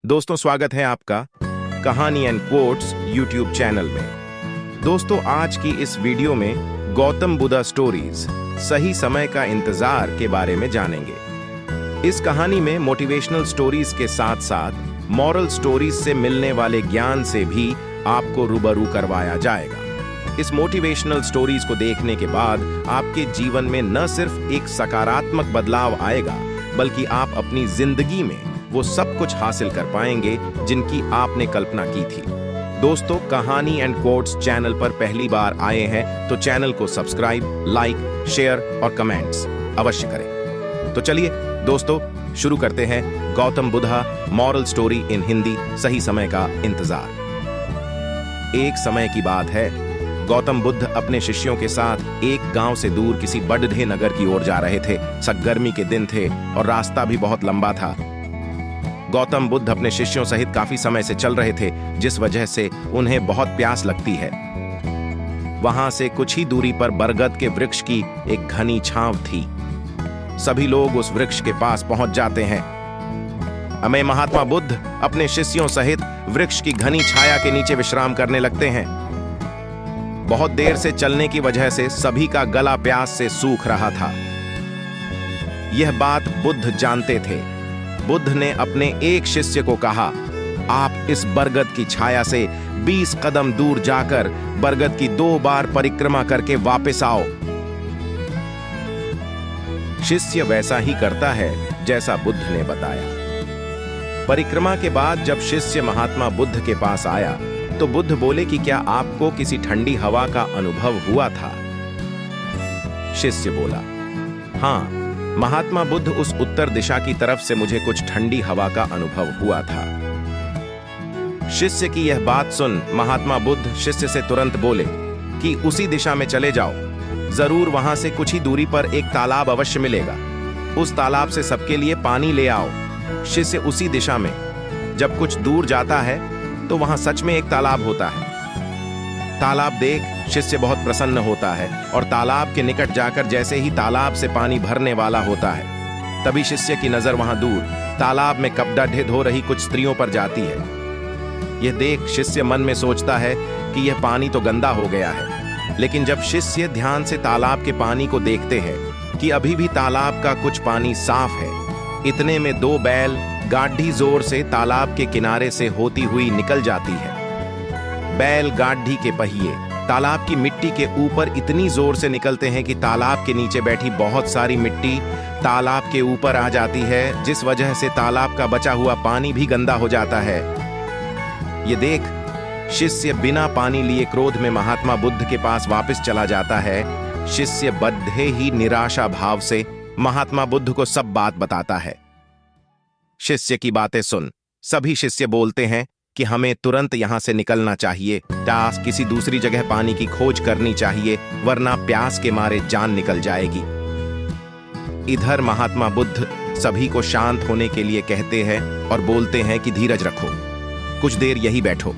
दोस्तों, स्वागत है आपका कहानी एंड कोट्स यूट्यूब चैनल में। दोस्तों, आज की इस वीडियो में गौतम बुद्धा स्टोरीज सही समय का इंतजार के बारे में जानेंगे। इस कहानी में मोटिवेशनल स्टोरीज के साथ साथ मॉरल स्टोरीज से मिलने वाले ज्ञान से भी आपको रूबरू करवाया जाएगा। इस मोटिवेशनल स्टोरीज को देखने के बाद आपके जीवन में न सिर्फ एक सकारात्मक बदलाव आएगा, बल्कि आप अपनी जिंदगी में वो सब कुछ हासिल कर पाएंगे जिनकी आपने कल्पना की थी। दोस्तों, कहानी एंड कोट्स चैनल पर पहली बार आए हैं तो चैनल को सब्सक्राइब, लाइक, शेयर और कमेंट्स अवश्य करें। तो चलिए दोस्तों, शुरू करते हैं Gautam Buddha moral story in Hindi, सही समय का इंतजार। एक समय की बात है, गौतम बुद्ध अपने शिष्यों के साथ एक गांव से दूर किसी बड़ढे नगर की ओर जा रहे थे। सख्त गर्मी के दिन थे और रास्ता भी बहुत लंबा था। गौतम बुद्ध अपने शिष्यों सहित काफी समय से चल रहे थे, जिस वजह से उन्हें बहुत प्यास लगती है। वहां से कुछ ही दूरी पर बरगद के वृक्ष की एक घनी छांव थी। सभी लोग उस वृक्ष के पास पहुंच जाते हैं। हमें महात्मा बुद्ध अपने शिष्यों सहित वृक्ष की घनी छाया के नीचे विश्राम करने लगते हैं। बहुत देर से चलने की वजह से सभी का गला प्यास से सूख रहा था। यह बात बुद्ध जानते थे। बुद्ध ने अपने एक शिष्य को कहा, आप इस बरगद की छाया से 20 कदम दूर जाकर बरगद की 2 बार परिक्रमा करके वापस आओ। शिष्य वैसा ही करता है जैसा बुद्ध ने बताया। परिक्रमा के बाद जब शिष्य महात्मा बुद्ध के पास आया तो बुद्ध बोले कि क्या आपको किसी ठंडी हवा का अनुभव हुआ था? शिष्य बोला, हाँ, महात्मा बुद्ध, उस उत्तर दिशा की तरफ से मुझे कुछ ठंडी हवा का अनुभव हुआ था। शिष्य की यह बात सुन महात्मा बुद्ध शिष्य से तुरंत बोले कि उसी दिशा में चले जाओ, जरूर वहां से कुछ ही दूरी पर एक तालाब अवश्य मिलेगा। उस तालाब से सबके लिए पानी ले आओ। शिष्य उसी दिशा में जब कुछ दूर जाता है तो वहां सच में एक तालाब होता है। तालाब देख शिष्य बहुत प्रसन्न होता है और तालाब के निकट जाकर जैसे ही तालाब से पानी भरने वाला होता है, तभी शिष्य की नजर वहां दूर तालाब में कपड़ा धो रही कुछ स्त्रियों पर जाती है। यह देख शिष्य मन में सोचता है कि यह पानी तो गंदा हो गया है, लेकिन जब शिष्य ध्यान से तालाब के पानी को देखते हैं कि अभी भी तालाब का कुछ पानी साफ है, इतने में 2 बैल गाढ़ी जोर से तालाब के किनारे से होती हुई निकल जाती है। बैल गाढ़ी के पहिए तालाब की मिट्टी के ऊपर इतनी जोर से निकलते हैं कि तालाब के नीचे बैठी बहुत सारी मिट्टी तालाब के ऊपर आ जाती है, जिस वजह से तालाब का बचा हुआ पानी भी गंदा हो जाता है। ये देख शिष्य बिना पानी लिए क्रोध में महात्मा बुद्ध के पास वापस चला जाता है। शिष्य बद्धे ही निराशा भाव से महात्मा बुद्ध को सब बात बताता है। शिष्य की बातें सुन सभी शिष्य बोलते हैं कि हमें तुरंत यहां से निकलना चाहिए। किसी दूसरी जगह पानी की खोज करनी चाहिए, वरना प्यास के मारे जान निकल जाएगी। इधर महात्मा बुद्ध सभी को शांत होने के लिए कहते हैं और बोलते हैं कि धीरज रखो, कुछ देर यही बैठो,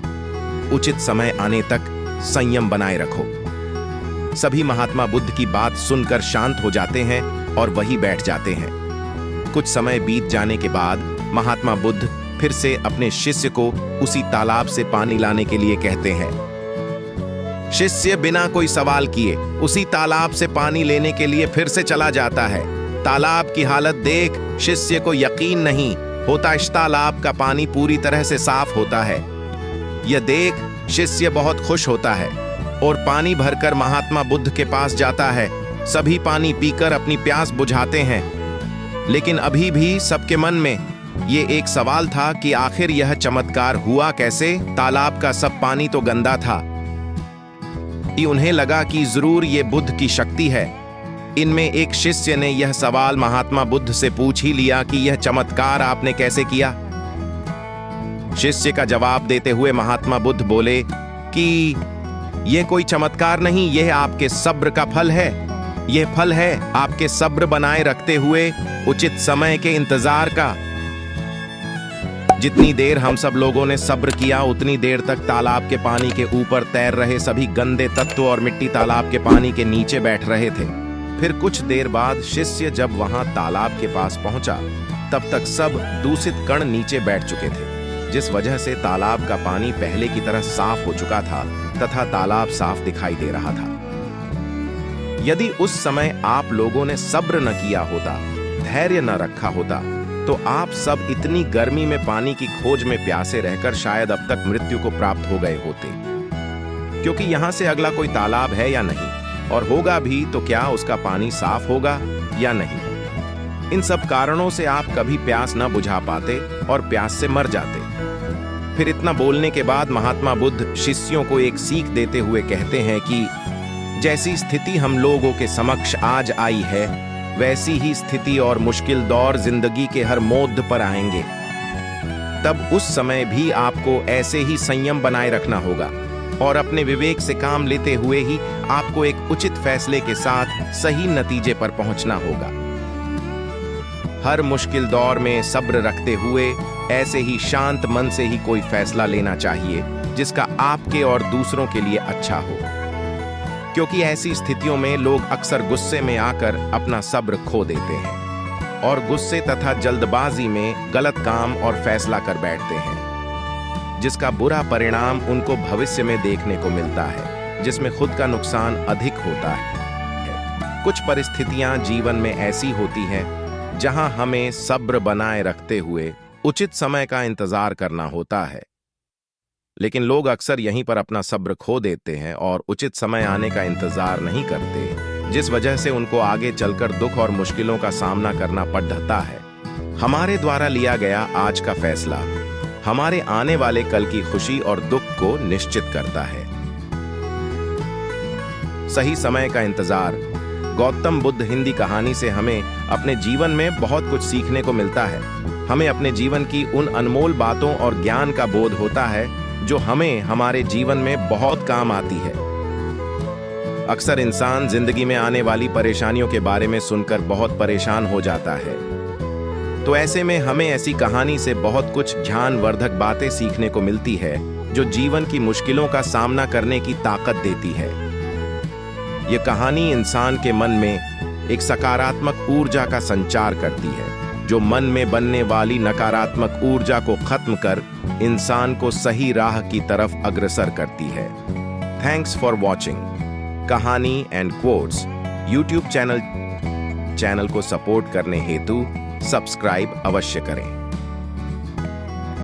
उचित समय आने तक संयम बनाए रखो। सभी महात्मा बुद्ध की बात सुनकर शांत हो जाते हैं और वही बैठ जाते हैं। कुछ समय बीत जाने के बाद महात्मा बुद्ध फिर से अपने शिष्य को उसी तालाब से पानी लाने के लिए कहते हैं। शिष्य बिना कोई सवाल किए उसी तालाब से पानी लेने के लिए फिर से चला जाता है। तालाब की हालत देख शिष्य को यकीन नहीं होता, इस तालाब का पानी पूरी तरह से साफ होता है। यह देख शिष्य बहुत खुश होता है और पानी भरकर महात्मा बुद्ध के पास जाता है। सभी पानी पीकर अपनी प्यास बुझाते हैं, लेकिन अभी भी सबके मन में ये एक सवाल था कि आखिर यह चमत्कार हुआ कैसे? तालाब का सब पानी तो गंदा था। उन्हें लगा कि जरूर ये बुद्ध की शक्ति है। इनमें एक शिष्य ने यह सवाल महात्मा बुद्ध से पूछ ही लिया कि यह चमत्कार आपने कैसे किया? शिष्य का जवाब देते हुए महात्मा बुद्ध बोले कि यह कोई चमत्कार नहीं, यह आपके सब्र का फल है। यह फल है आपके सब्र बनाए रखते हुए उचित समय के इंतजार का। जितनी देर हम सब लोगों ने सब्र किया, उतनी देर तक तालाब के पानी के ऊपर तैर रहे सभी गंदे तत्व और मिट्टी तालाब के पानी के नीचे बैठ रहे थे। फिर कुछ देर बाद शिष्य जब वहां तालाब के पास पहुंचा, तब तक सब दूषित कण नीचे बैठ चुके थे। जिस वजह से तालाब का पानी पहले की तरह साफ हो चुका था तथा तालाब साफ दिखाई दे रहा था। यदि उस समय आप लोगों ने सब्र न किया होता, धैर्य न रखा होता, तो आप सब इतनी गर्मी में पानी की खोज में प्यासे रहकर शायद अब तक मृत्यु को प्राप्त हो गए होते। क्योंकि यहां से अगला कोई तालाब है या नहीं, और होगा भी तो क्या उसका पानी साफ होगा या नहीं। इन सब कारणों से आप कभी प्यास न बुझा पाते और प्यास से मर जाते। फिर इतना बोलने के बाद महात्मा बुद्ध शिष्यों को एक सीख देते हुए कहते हैं कि जैसी स्थिति हम लोगों के समक्ष आज आई है, वैसी ही स्थिति और मुश्किल दौर जिंदगी के हर मोड़ पर आएंगे। तब उस समय भी आपको ऐसे ही संयम बनाए रखना होगा और अपने विवेक से काम लेते हुए ही आपको एक उचित फैसले के साथ सही नतीजे पर पहुंचना होगा। हर मुश्किल दौर में सब्र रखते हुए ऐसे ही शांत मन से ही कोई फैसला लेना चाहिए जिसका आपके और दूसरों के लिए अच्छा हो। क्योंकि ऐसी स्थितियों में लोग अक्सर गुस्से में आकर अपना सब्र खो देते हैं और गुस्से तथा जल्दबाजी में गलत काम और फैसला कर बैठते हैं, जिसका बुरा परिणाम उनको भविष्य में देखने को मिलता है, जिसमें खुद का नुकसान अधिक होता है। कुछ परिस्थितियां जीवन में ऐसी होती हैं जहां हमें सब्र बनाए रखते हुए उचित समय का इंतजार करना होता है, लेकिन लोग अक्सर यहीं पर अपना सब्र खो देते हैं और उचित समय आने का इंतजार नहीं करते, जिस वजह से उनको आगे चलकर दुख और मुश्किलों का सामना करना पड़ता है। हमारे द्वारा लिया गया आज का फैसला हमारे आने वाले कल की खुशी और दुख को निश्चित करता है। सही समय का इंतजार। गौतम बुद्ध हिंदी कहानी से हमें अपने जीवन में बहुत कुछ सीखने को मिलता है। हमें अपने जीवन की उन अनमोल बातों और ज्ञान का बोध होता है जो हमें हमारे जीवन में बहुत काम आती है। अक्सर इंसान जिंदगी में आने वाली परेशानियों के बारे में सुनकर बहुत परेशान हो जाता है, तो ऐसे में हमें ऐसी कहानी से बहुत कुछ ज्ञानवर्धक बातें सीखने को मिलती है जो जीवन की मुश्किलों का सामना करने की ताकत देती है। ये कहानी इंसान के मन में एक सकारात्मक ऊर्जा का संचार करती है, जो मन में बनने वाली नकारात्मक ऊर्जा को खत्म कर इंसान को सही राह की तरफ अग्रसर करती है। थैंक्स फॉर वॉचिंग कहानी एंड क्वोट्स यूट्यूब चैनल को सपोर्ट करने हेतु सब्सक्राइब अवश्य करें।